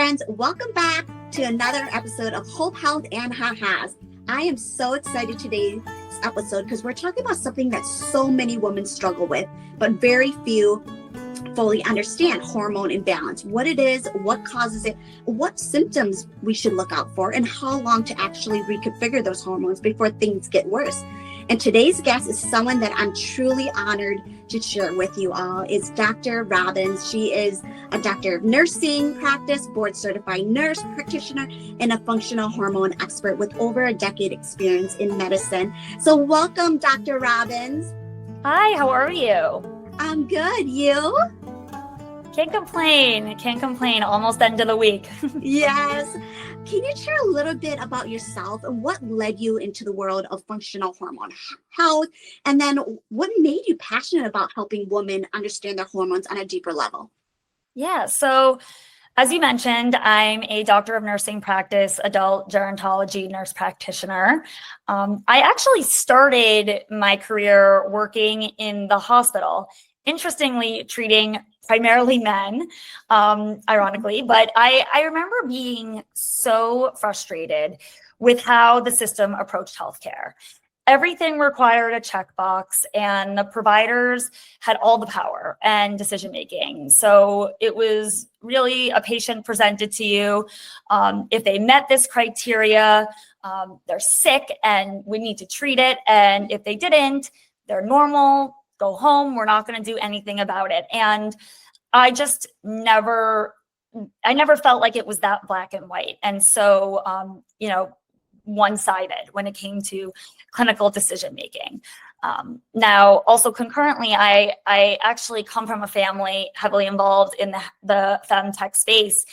friends, welcome back to another episode of Hope, Health, and Ha-Has. I am so excited today's episode because we're talking about something that so many women struggle with, but very few fully understand: hormone imbalance, what it is, what causes it, what symptoms we should look out for, and how long to actually reconfigure those hormones before things get worse. And today's guest is someone that I'm truly honored to share with you all. Is Dr. Robbins. She is a doctor of nursing practice, board certified nurse practitioner, and a functional hormone expert with over a decade experience in medicine. So welcome, Dr. Robbins. Hi, how are you? I'm good. You? Can't complain. Almost end of the week. Yes. Can you share a little bit about yourself and what led you into the world of functional hormone health? And then what made you passionate about helping women understand their hormones on a deeper level? Yeah, so as you mentioned, I'm a doctor of nursing practice, adult gerontology nurse practitioner. I actually started my career working in the hospital, interestingly treating primarily men, ironically, but I remember being so frustrated with how the system approached healthcare. Everything required a checkbox, and the providers had all the power and decision making. So it was really a patient presented to you. If they met this criteria, they're sick and we need to treat it. And if they didn't, they're normal, go home. We're not going to do anything about it. And I just never felt like it was that black and white. And so, one-sided when it came to clinical decision making. Now, also concurrently, I actually come from a family heavily involved in the femtech space.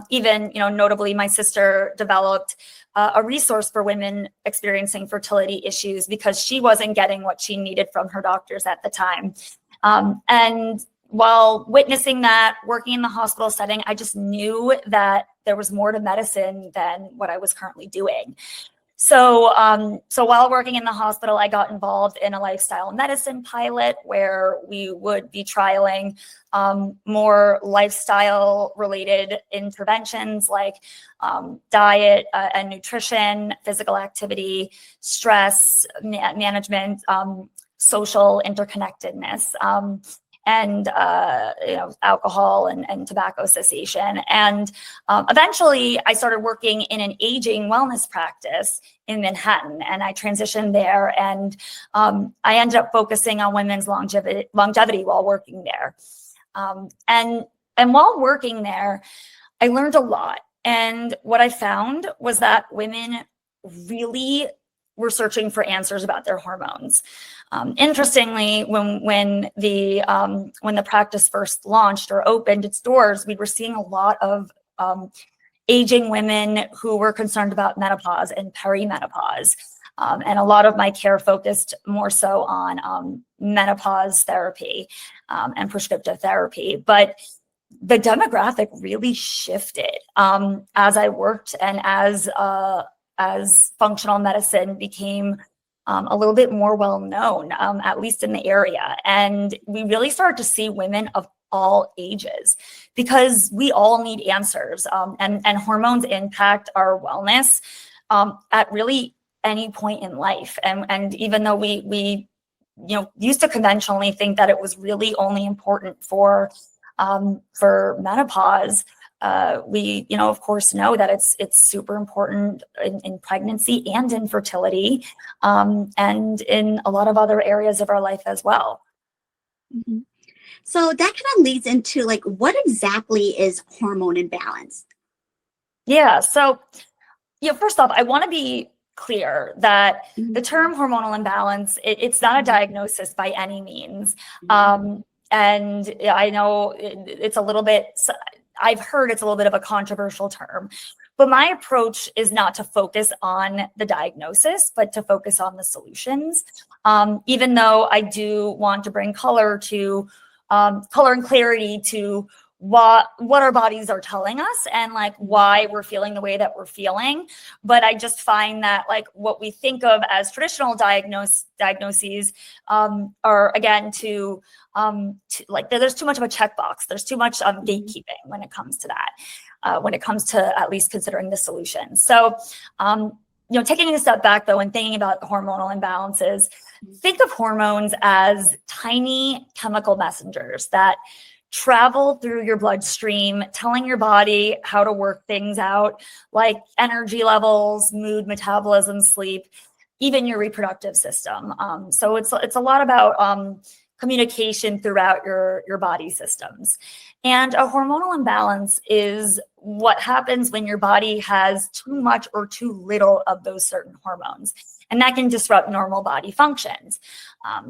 Even, notably, my sister developed a resource for women experiencing fertility issues because she wasn't getting what she needed from her doctors at the time. And while witnessing that, working in the hospital setting, I just knew that there was more to medicine than what I was currently doing. So while working in the hospital, I got involved in a lifestyle medicine pilot where we would be trialing more lifestyle-related interventions like diet and nutrition, physical activity, stress management, social interconnectedness. And alcohol and tobacco cessation. And eventually I started working in an aging wellness practice in Manhattan, and I transitioned there, and I ended up focusing on women's longevity while working there. And while working there, I learned a lot. And what I found was that women really were searching for answers about their hormones. Interestingly, when the practice first launched or opened its doors, we were seeing a lot of aging women who were concerned about menopause and perimenopause. And a lot of my care focused more so on menopause therapy and prescriptive therapy. But the demographic really shifted as I worked and as functional medicine became a little bit more well-known, at least in the area. And we really started to see women of all ages because we all need answers, and hormones impact our wellness at really any point in life. And even though we used to conventionally think that it was really only important for menopause, we, of course, know that it's super important in pregnancy and in fertility, and in a lot of other areas of our life as well. Mm-hmm. So that kind of leads into what exactly is hormone imbalance? Yeah. So, first off, I want to be clear that the term hormonal imbalance, it's not a diagnosis by any means. And I know it's a little bit, I've heard it's a little bit of a controversial term, but my approach is not to focus on the diagnosis, but to focus on the solutions. Even though I do want to bring color and clarity to what our bodies are telling us and why we're feeling the way that we're feeling. But I just find that what we think of as traditional diagnoses are, again, there's too much of a checkbox. There's too much gatekeeping when it comes to that. when it comes to at least considering the solution. So, taking a step back though and thinking about hormonal imbalances, think of hormones as tiny chemical messengers that travel through your bloodstream, telling your body how to work things out, like energy levels, mood, metabolism, sleep, even your reproductive system. So it's a lot about communication throughout your body systems. And a hormonal imbalance is what happens when your body has too much or too little of those certain hormones. And that can disrupt normal body functions.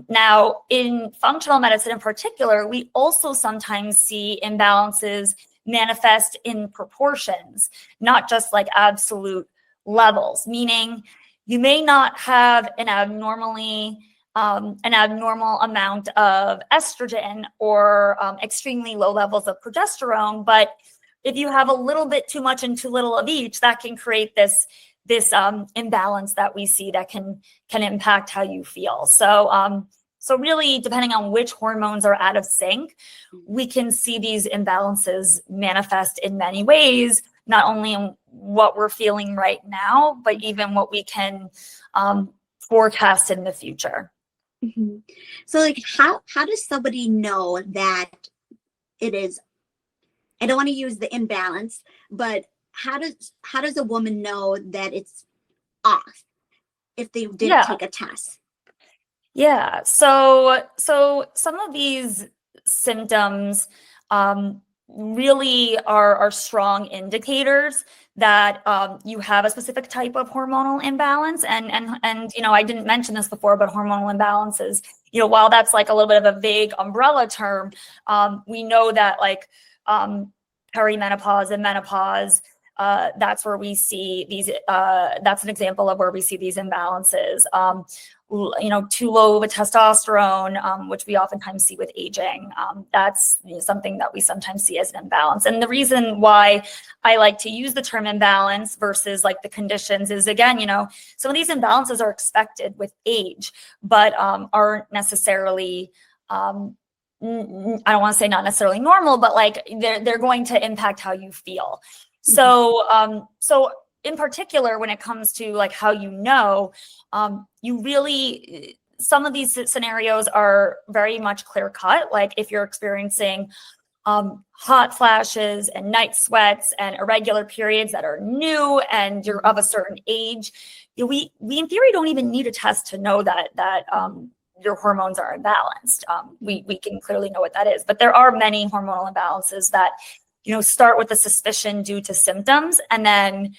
Now, in functional medicine in particular, we also sometimes see imbalances manifest in proportions, not just like absolute levels, meaning you may not have an abnormal amount of estrogen or extremely low levels of progesterone, but if you have a little bit too much and too little of each, that can create this imbalance that we see that can impact how you feel. So really, depending on which hormones are out of sync, we can see these imbalances manifest in many ways, not only in what we're feeling right now, but even what we can forecast in the future. Mm-hmm. So like how does somebody know that it is, I don't want to use the imbalance, but how does a woman know that it's off if they didn't take a test? Yeah. So some of these symptoms really are strong indicators that you have a specific type of hormonal imbalance. And I didn't mention this before, but hormonal imbalances, while that's like a little bit of a vague umbrella term, we know that like perimenopause and menopause, that's where we see these, that's an example of where we see these imbalances. Too low of a testosterone, which we oftentimes see with aging. That's something that we sometimes see as an imbalance. And the reason why I like to use the term imbalance versus like the conditions is, again, some of these imbalances are expected with age, but aren't necessarily, I don't want to say not necessarily normal, but like they're going to impact how you feel. So in particular, when it comes to like how you really, some of these scenarios are very much clear cut. Like if you're experiencing hot flashes and night sweats and irregular periods that are new and you're of a certain age, we in theory don't even need a test to know that your hormones are imbalanced. We can clearly know what that is, but there are many hormonal imbalances that start with a suspicion due to symptoms, and then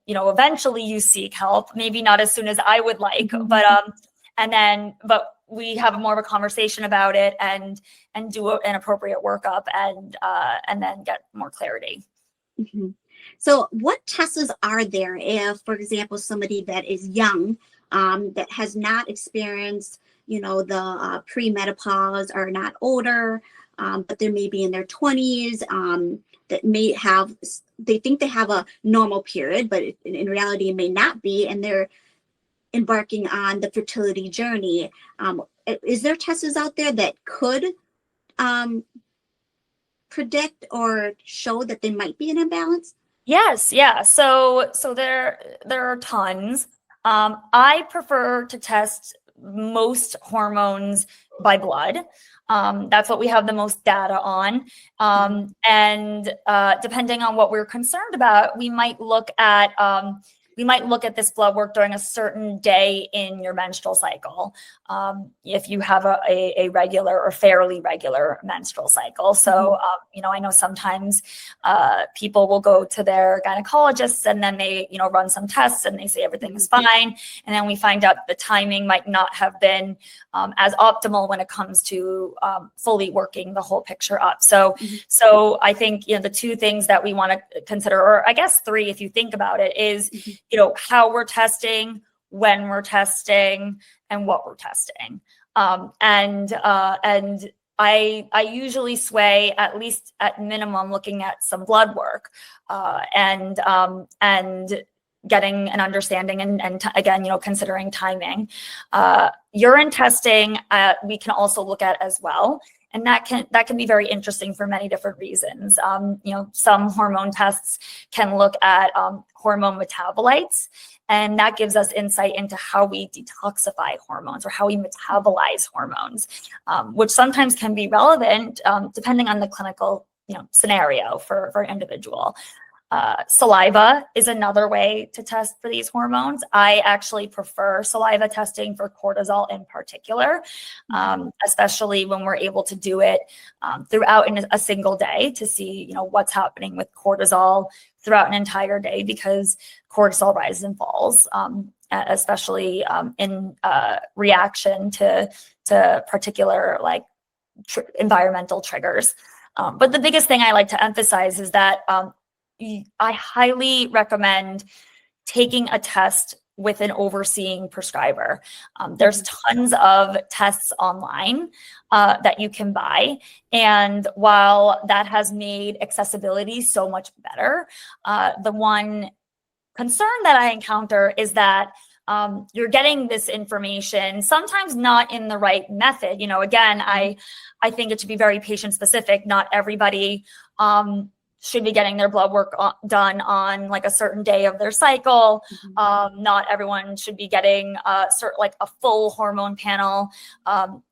eventually you seek help. Maybe not as soon as I would like, but we have more of a conversation about it and do an appropriate workup and then get more clarity. Mm-hmm. So what tests are there if, for example, somebody that is young, that has not experienced, the pre-menopause, or not older, but they may be in their 20s, that may have, they think they have a normal period, but in reality it may not be, and they're embarking on the fertility journey. Is there tests out there that could predict or show that they might be in imbalance? Yes, yeah. So there are tons. I prefer to test most hormones by blood. That's what we have the most data on. And depending on what we're concerned about, we might look at this blood work during a certain day in your menstrual cycle, if you have a regular or fairly regular menstrual cycle. So, I know sometimes people will go to their gynecologists and then they, run some tests and they say everything is fine. And then we find out the timing might not have been as optimal when it comes to fully working the whole picture up. So I think, the two things that we want to consider, or I guess three, if you think about it, is, how we're testing, when we're testing, and what we're testing. And I usually sway, at least at minimum, looking at some blood work and getting an understanding and again, considering timing. Urine testing, we can also look at as well. And that can be very interesting for many different reasons. Some hormone tests can look at hormone metabolites, and that gives us insight into how we detoxify hormones or how we metabolize hormones, which sometimes can be relevant depending on the clinical scenario for an individual. Saliva is another way to test for these hormones. I actually prefer saliva testing for cortisol in particular, especially when we're able to do it throughout in a single day to see, what's happening with cortisol throughout an entire day, because cortisol rises and falls, especially in reaction to particular environmental triggers. But the biggest thing I like to emphasize is that I highly recommend taking a test with an overseeing prescriber. There's tons of tests online that you can buy. And while that has made accessibility so much better, the one concern that I encounter is that you're getting this information, sometimes not in the right method. Again, I think it should be very patient specific. Not everybody should be getting their blood work done on a certain day of their cycle. Not everyone should be getting a full hormone panel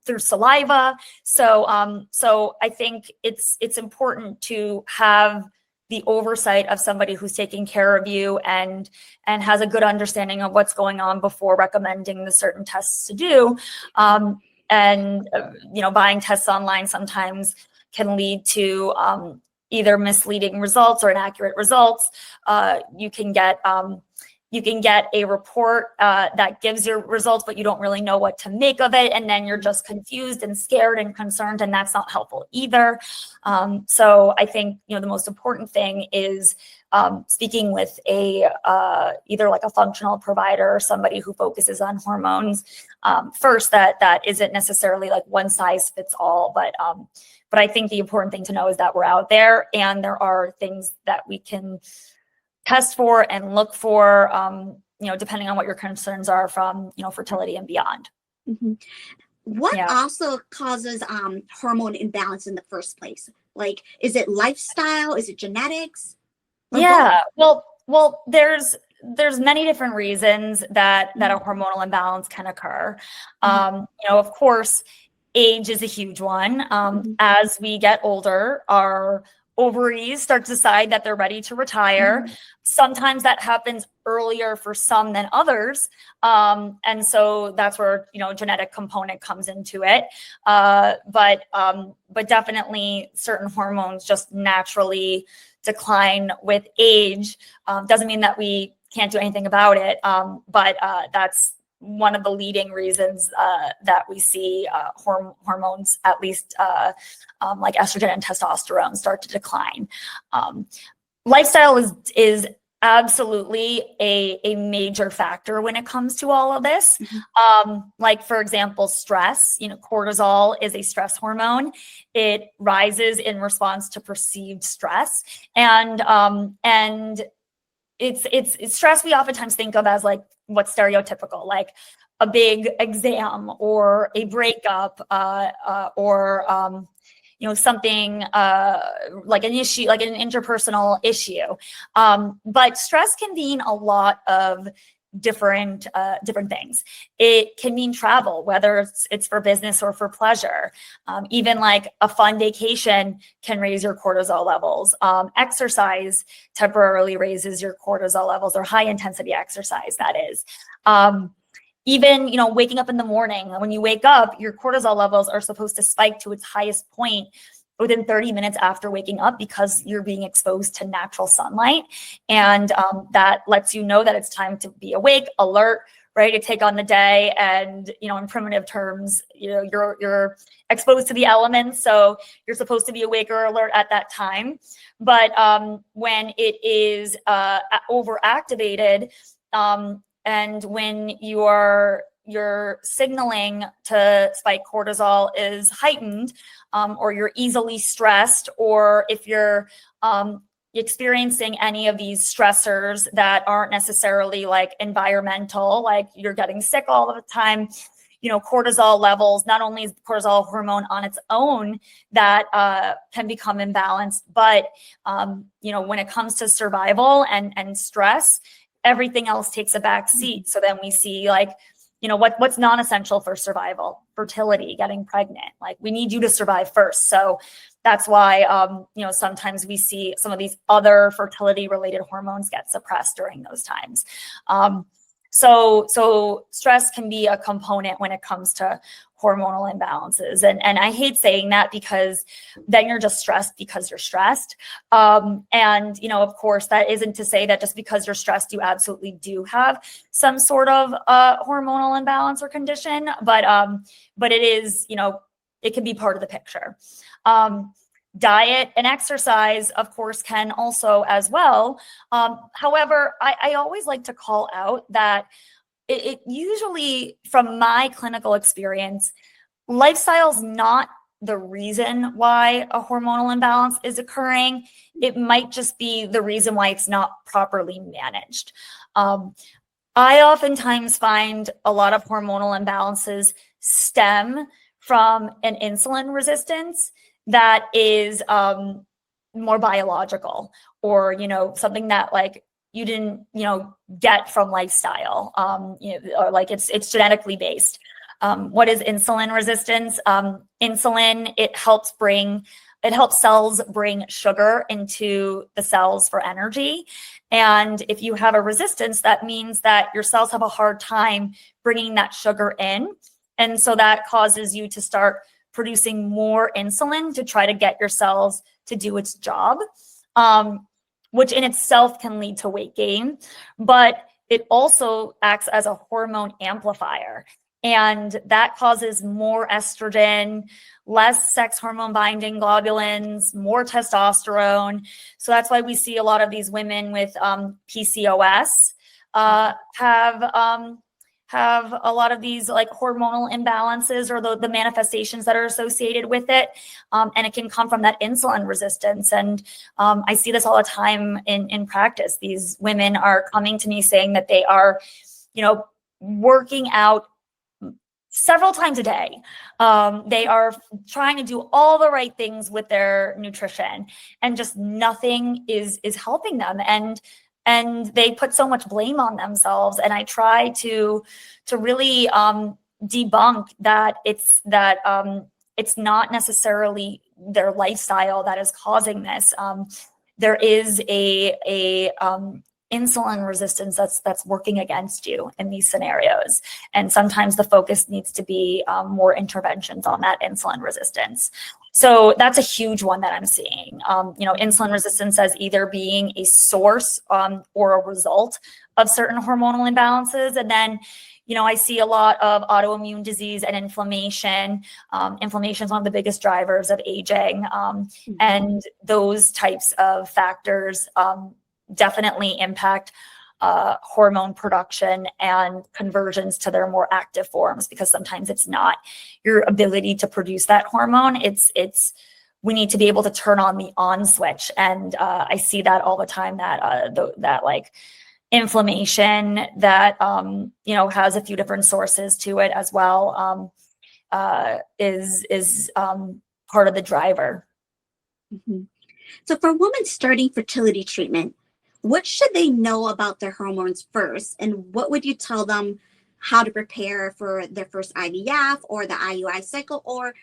through saliva. So I think it's important to have the oversight of somebody who's taking care of you and has a good understanding of what's going on before recommending the certain tests to do. Buying tests online sometimes can lead to either misleading results or inaccurate results. You can get a report that gives your results, but you don't really know what to make of it. And then you're just confused and scared and concerned, and that's not helpful either. So I think, the most important thing is speaking with either a functional provider or somebody who focuses on hormones first. That isn't necessarily one size fits all, but I think the important thing to know is that we're out there and there are things that we can test for and look for, depending on what your concerns are from, fertility and beyond. What also causes hormone imbalance in the first place? Is it lifestyle? Is it genetics? Well, there's many different reasons that a hormonal imbalance can occur. Of course, age is a huge one. As we get older, our ovaries start to decide that they're ready to retire. Sometimes that happens earlier for some than others. And so that's where, genetic component comes into it. But definitely certain hormones just naturally decline with age. Doesn't mean that we can't do anything about it. But that's one of the leading reasons that we see hormones, at least like estrogen and testosterone, start to decline. Lifestyle is absolutely a major factor when it comes to all of this. For example, stress. Cortisol is a stress hormone. It rises in response to perceived stress, and it's stress we oftentimes think of as what's stereotypical, like a big exam or a breakup, or something like an issue, like an interpersonal issue. But stress can mean a lot of different things. It can mean travel, whether it's for business or for pleasure. Even a fun vacation can raise your cortisol levels. Exercise temporarily raises your cortisol levels, or high intensity exercise, that is. Even, waking up in the morning, when you wake up, your cortisol levels are supposed to spike to its highest point within 30 minutes after waking up, because you're being exposed to natural sunlight. And that lets you know that it's time to be awake, alert, ready to take on the day. And, in primitive terms, you're exposed to the elements. So you're supposed to be awake or alert at that time. But when it is overactivated, and when your signaling to spike cortisol is heightened, or you're easily stressed, or if you're experiencing any of these stressors that aren't necessarily environmental, like you're getting sick all the time, cortisol levels, not only is cortisol hormone on its own that can become imbalanced, but, when it comes to survival and stress, everything else takes a back seat. So then we see what's non-essential for survival: fertility, getting pregnant. Like, we need you to survive first. So that's why, sometimes we see some of these other fertility related hormones get suppressed during those times. So stress can be a component when it comes to hormonal imbalances. And I hate saying that, because then you're just stressed because you're stressed. Of course, that isn't to say that just because you're stressed, you absolutely do have some sort of hormonal imbalance or condition, but it is, it can be part of the picture. Diet and exercise, of course, can also as well. However, I always like to call out that it usually, from my clinical experience, lifestyle's not the reason why a hormonal imbalance is occurring. It might just be the reason why it's not properly managed. I oftentimes find a lot of hormonal imbalances stem from an insulin resistance that is more biological, or something that you didn't get from lifestyle, or it's genetically based. What is insulin resistance? Insulin, it helps cells bring sugar into the cells for energy. And if you have a resistance, that means that your cells have a hard time bringing that sugar in. And so that causes you to start producing more insulin to try to get your cells to do its job, which in itself can lead to weight gain. But it also acts as a hormone amplifier. And that causes more estrogen, less sex hormone binding globulins, more testosterone. So that's why we see a lot of these women with PCOS have a lot of these hormonal imbalances, or the manifestations that are associated with it. And it can come from that insulin resistance. And I see this all the time in practice. These women are coming to me saying that they are, working out several times a day. They are trying to do all the right things with their nutrition, and just nothing is helping them. And they put so much blame on themselves. And I try to really debunk that it's not necessarily their lifestyle that is causing this. There is a insulin resistance that's working against you in these scenarios. And sometimes the focus needs to be more interventions on that insulin resistance. So that's a huge one that I'm seeing. Insulin resistance as either being a source or a result of certain hormonal imbalances. And then, I see a lot of autoimmune disease and inflammation. Inflammation is one of the biggest drivers of aging. And those types of factors definitely impact hormone production and conversions to their more active forms, because sometimes it's not your ability to produce that hormone. We need to be able to turn on the on switch. And I see that all the time, that inflammation that, has a few different sources to it as well, is part of the driver. Mm-hmm. So for women starting fertility treatment, what should they know about their hormones first? And what would you tell them how to prepare for their first IVF or the IUI cycle, or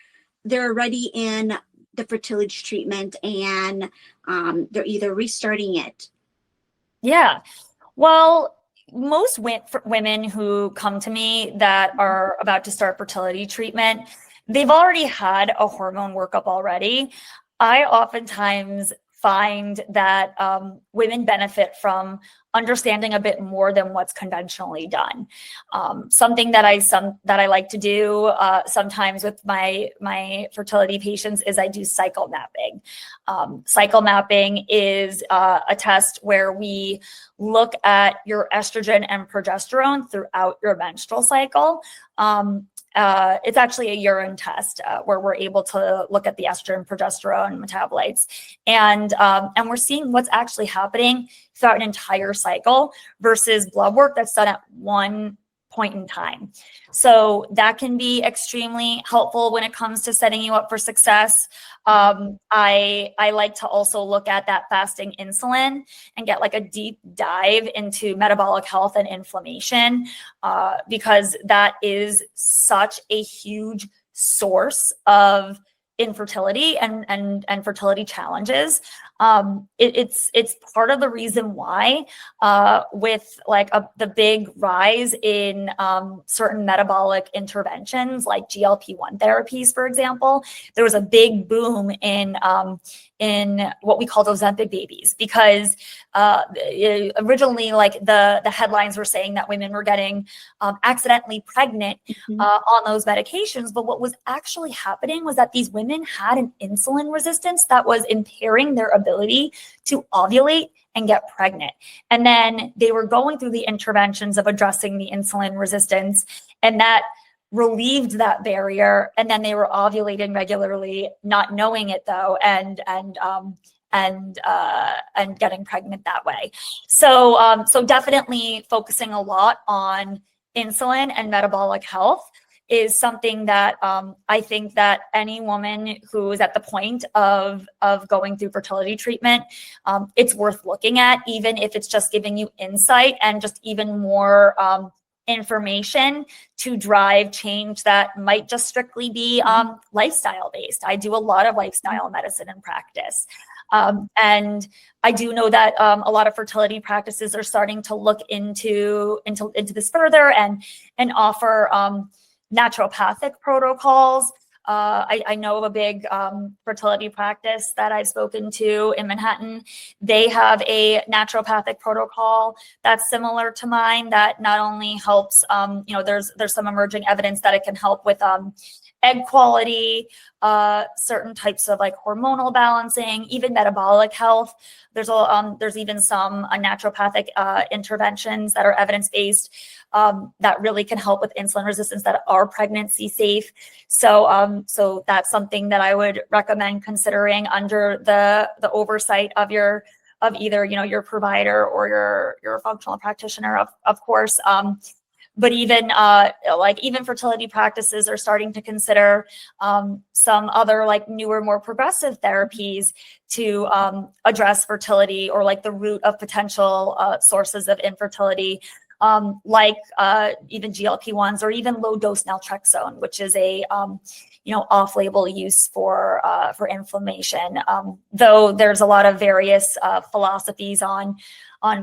they're already in the fertility treatment and they're either restarting it? Yeah. Well, most women who come to me that are about to start fertility treatment, they've already had a hormone workup already. I oftentimes find that women benefit from understanding a bit more than what's conventionally done. Something that I like to do sometimes with my fertility patients is I do cycle mapping. Cycle mapping is a test where we look at your estrogen and progesterone throughout your menstrual cycle. It's actually a urine test where we're able to look at the estrogen, progesterone metabolites, and we're seeing what's actually happening throughout an entire cycle versus blood work that's done at one point in time. So that can be extremely helpful when it comes to setting you up for success. I like to also look at that fasting insulin and get like a deep dive into metabolic health and inflammation, because that is such a huge source of infertility and fertility challenges. It's part of the reason why with like the big rise in certain metabolic interventions like GLP-1 therapies, for example, there was a big boom in what we call Ozempic babies, because originally like the headlines were saying that women were getting accidentally pregnant on those medications. But what was actually happening was that these women had an insulin resistance that was impairing their ability to ovulate and get pregnant. And then they were going through the interventions of addressing the insulin resistance, and that relieved that barrier. And then they were ovulating regularly, not knowing it though, and getting pregnant that way. So definitely focusing a lot on insulin and metabolic health is something that I think that any woman who is at the point of going through fertility treatment, it's worth looking at, even if it's just giving you insight and just even more information to drive change that might just strictly be lifestyle based. I do a lot of lifestyle medicine in practice. And I do know that a lot of fertility practices are starting to look into this further and offer naturopathic protocols. I know of a big fertility practice that I've spoken to in Manhattan. They have a naturopathic protocol that's similar to mine that not only helps, there's some emerging evidence that it can help with egg quality, certain types of like hormonal balancing, even metabolic health. There's even some naturopathic interventions that are evidence-based that really can help with insulin resistance that are pregnancy safe. So that's something that I would recommend considering under the oversight of either your provider or your functional practitioner, of course. But even even fertility practices are starting to consider some other like newer, more progressive therapies to address fertility, or like the root of potential sources of infertility, like even GLP-1s or even low dose naltrexone, which is a off-label use for inflammation. Though there's a lot of various philosophies on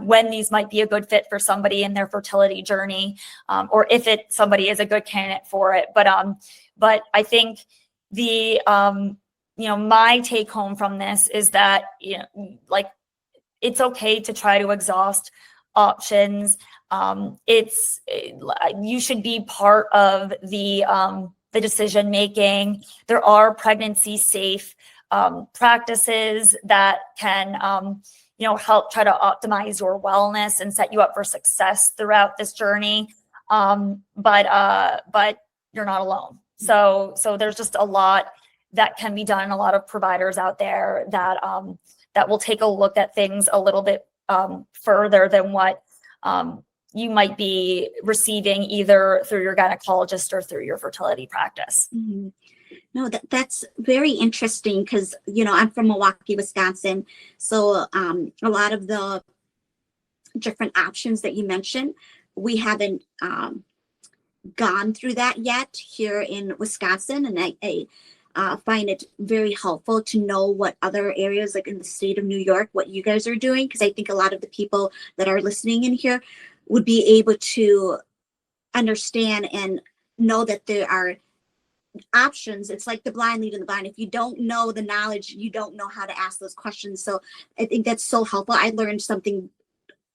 when these might be a good fit for somebody in their fertility journey, or if somebody is a good candidate for it. But I think the my take home from this is that it's okay to try to exhaust options. You should be part of the decision making. There are pregnancy safe practices that can help try to optimize your wellness and set you up for success throughout this journey. But you're not alone. So there's just a lot that can be done. A lot of providers out there that will take a look at things a little bit further than what you might be receiving either through your gynecologist or through your fertility practice. Mm-hmm. No, that's very interesting, because I'm from Milwaukee, Wisconsin. So a lot of the different options that you mentioned, we haven't gone through that yet here in Wisconsin, and I find it very helpful to know what other areas, like in the state of New York, what you guys are doing, because I think a lot of the people that are listening in here would be able to understand and know that there are options. It's like the blind leading the blind. If you don't know the knowledge, you don't know how to ask those questions. So I think that's so helpful. I learned something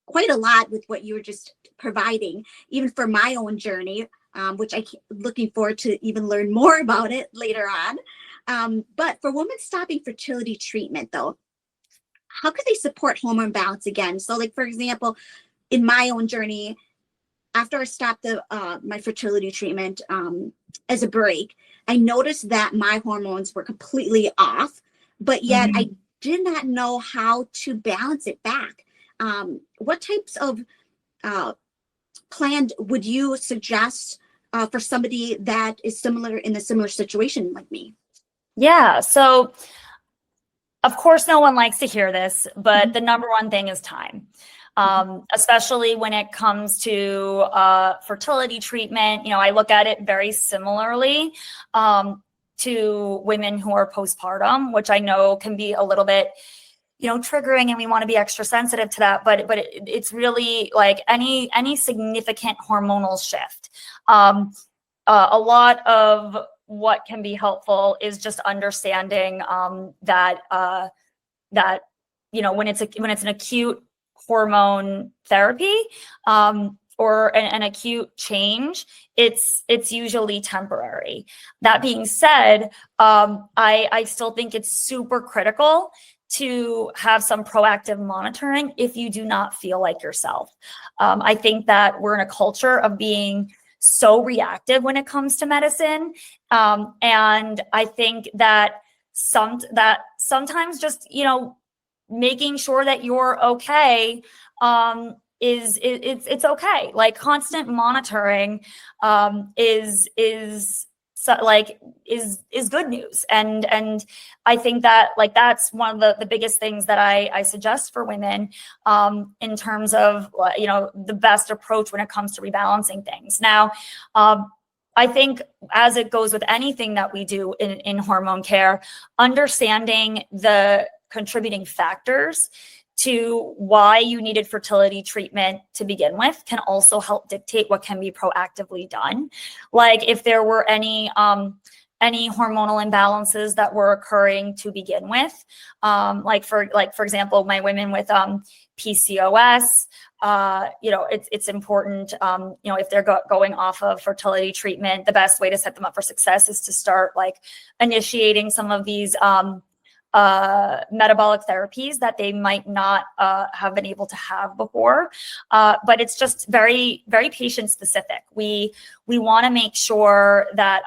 quite a lot with what you were just providing, even for my own journey, which I'm looking forward to even learn more about it later on. But for women stopping fertility treatment, though, how could they support hormone balance again? So like, for example, in my own journey, after I stopped my fertility treatment as a break, I noticed that my hormones were completely off, but yet I did not know how to balance it back. What types of plan would you suggest for somebody that is in a similar situation like me? Yeah. So of course, no one likes to hear this, but the number one thing is time. Especially when it comes to fertility treatment. I look at it very similarly to women who are postpartum, which I know can be a little bit, triggering, and we want to be extra sensitive to that. But it's really like any significant hormonal shift. A lot of what can be helpful is just understanding that when it's an acute hormone therapy or an acute change, it's usually temporary. That being said, I still think it's super critical to have some proactive monitoring if you do not feel like yourself. I think that we're in a culture of being so reactive when it comes to medicine. And I think that sometimes just, making sure that you're okay it's okay. Like constant monitoring is good news. And I think that that's one of the biggest things that I suggest for women in terms of, the best approach when it comes to rebalancing things. Now, I think as it goes with anything that we do in hormone care, understanding the contributing factors to why you needed fertility treatment to begin with can also help dictate what can be proactively done. Like if there were any hormonal imbalances that were occurring to begin with, for example, my women with PCOS, it's important, if they're going off of fertility treatment, the best way to set them up for success is to start initiating some of these metabolic therapies that they might not have been able to have before. But it's just very, very patient specific. We want to make sure that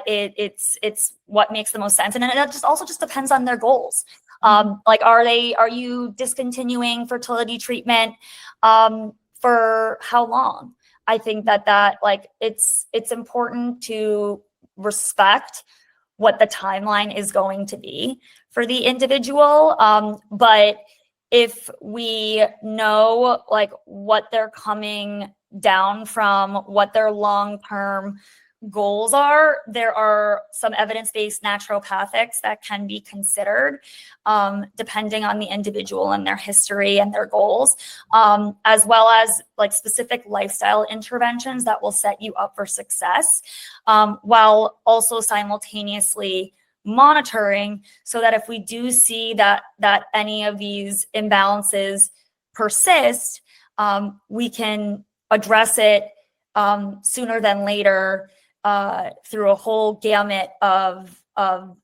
it's what makes the most sense. And it just depends on their goals. Are you discontinuing fertility treatment for how long? I think that it's important to respect what the timeline is going to be for the individual. But if we know what they're coming down from, what their long-term goals are, there are some evidence-based naturopathics that can be considered depending on the individual and their history and their goals, as well as specific lifestyle interventions that will set you up for success, while also simultaneously monitoring so that if we do see that any of these imbalances persist, we can address it sooner than later through a whole gamut of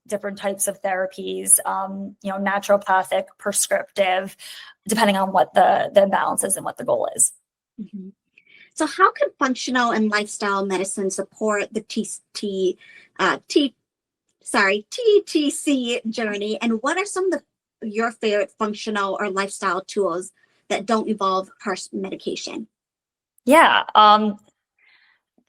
different types of therapies, naturopathic, prescriptive, depending on what the imbalance is and what the goal is. Mm-hmm. So how can functional and lifestyle medicine support the TTC journey? And what are some of your favorite functional or lifestyle tools that don't involve harsh medication? Yeah.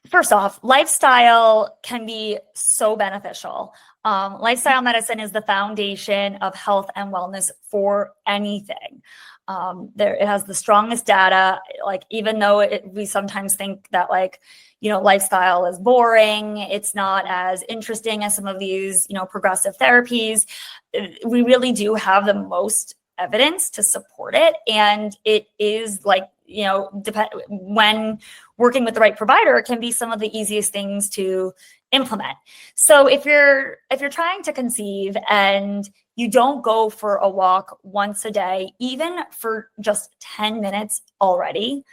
First off, lifestyle can be so beneficial. Lifestyle medicine is the foundation of health and wellness for anything. It has the strongest data, even though we sometimes think that lifestyle is boring, it's not as interesting as some of these, progressive therapies. We really do have the most evidence to support it. And it is when working with the right provider, it can be some of the easiest things to implement. So if you're trying to conceive and you don't go for a walk once a day, even for just 10 minutes already,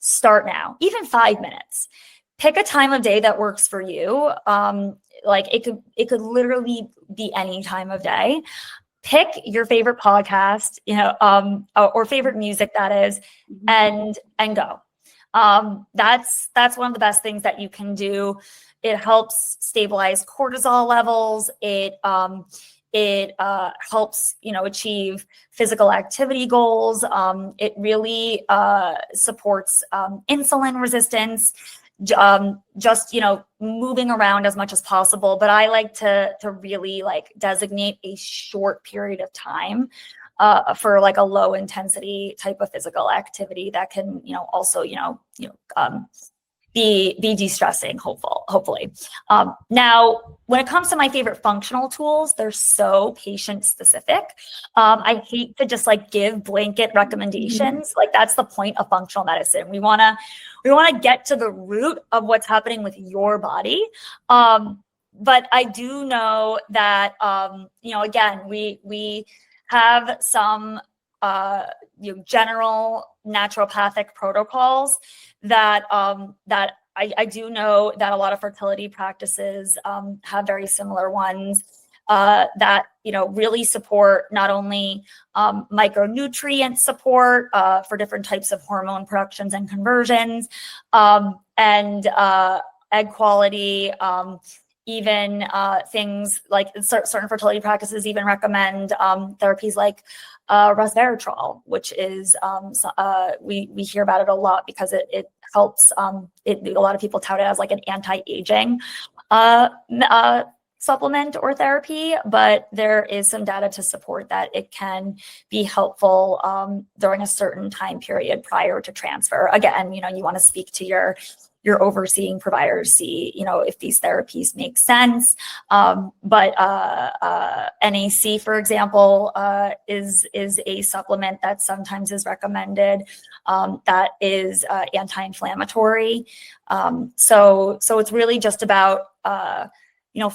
start now, even 5 minutes. Pick a time of day that works for you. It could literally be any time of day. Pick your favorite podcast, or favorite music that is, and go. That's one of the best things that you can do. It helps stabilize cortisol levels. It helps, achieve physical activity goals. It really supports insulin resistance, just, moving around as much as possible. But I like to really designate a short period of time for a low intensity type of physical activity that can, also, be de-stressing, hopefully. Now, when it comes to my favorite functional tools, they're so patient specific. I hate to just give blanket recommendations. That's the point of functional medicine. We want to get to the root of what's happening with your body. But I do know that, again, we have some general naturopathic protocols that I do know that a lot of fertility practices have very similar ones that really support not only micronutrient support for different types of hormone productions and conversions, and egg quality. Even things like certain fertility practices even recommend therapies like resveratrol, which is we hear about it a lot because it helps. A lot of people tout it as an anti-aging supplement or therapy, but there is some data to support that it can be helpful during a certain time period prior to transfer. Again, you want to speak to your overseeing providers, see, if these therapies make sense. But NAC, for example, is a supplement that sometimes is recommended that is anti-inflammatory. So it's really just about,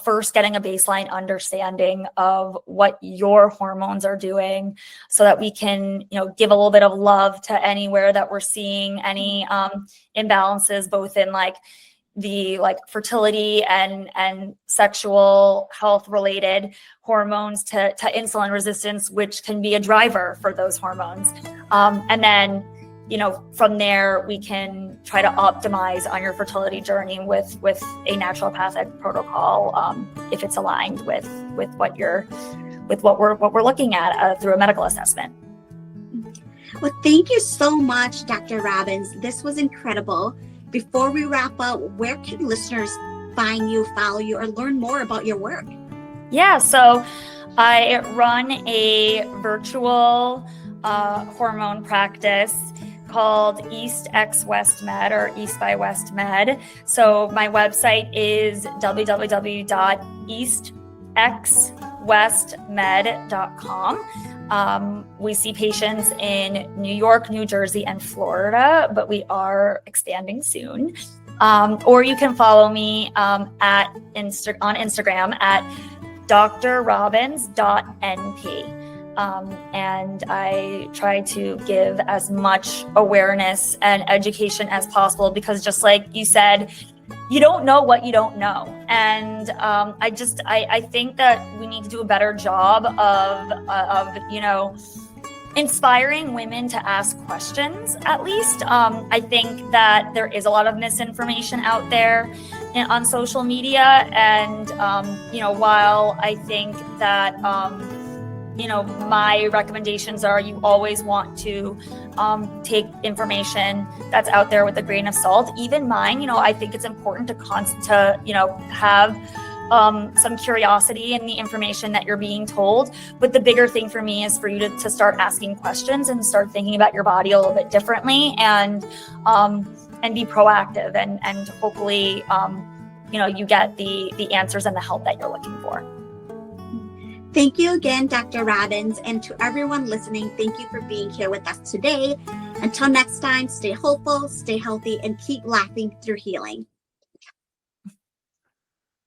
first getting a baseline understanding of what your hormones are doing so that we can, give a little bit of love to anywhere that we're seeing any imbalances, both in the fertility and sexual health related hormones to insulin resistance, which can be a driver for those hormones. And then, from there, we can try to optimize on your fertility journey with a naturopathic protocol if it's aligned with what we're looking at through a medical assessment. Well, thank you so much, Dr. Robbins. This was incredible. Before we wrap up, where can listeners find you, follow you, or learn more about your work? Yeah, so I run a virtual hormone practice called East X West Med, or East by West Med. So my website is www.eastxwestmed.com. We see patients in New York, New Jersey, and Florida, but we are expanding soon. Or you can follow me on Instagram at drrobbins.np. And I try to give as much awareness and education as possible, because just like you said, you don't know what you don't know. And I think that we need to do a better job of inspiring women to ask questions, at least. I think that there is a lot of misinformation out there on social media. And, while I think that, my recommendations are you always want to take information that's out there with a grain of salt. Even mine, I think it's important to have some curiosity in the information that you're being told. But the bigger thing for me is for you to start asking questions and start thinking about your body a little bit differently, and be proactive, and hopefully you get the answers and the help that you're looking for. Thank you again, Dr. Robbins, and to everyone listening, thank you for being here with us today. Until next time, stay hopeful, stay healthy, and keep laughing through healing.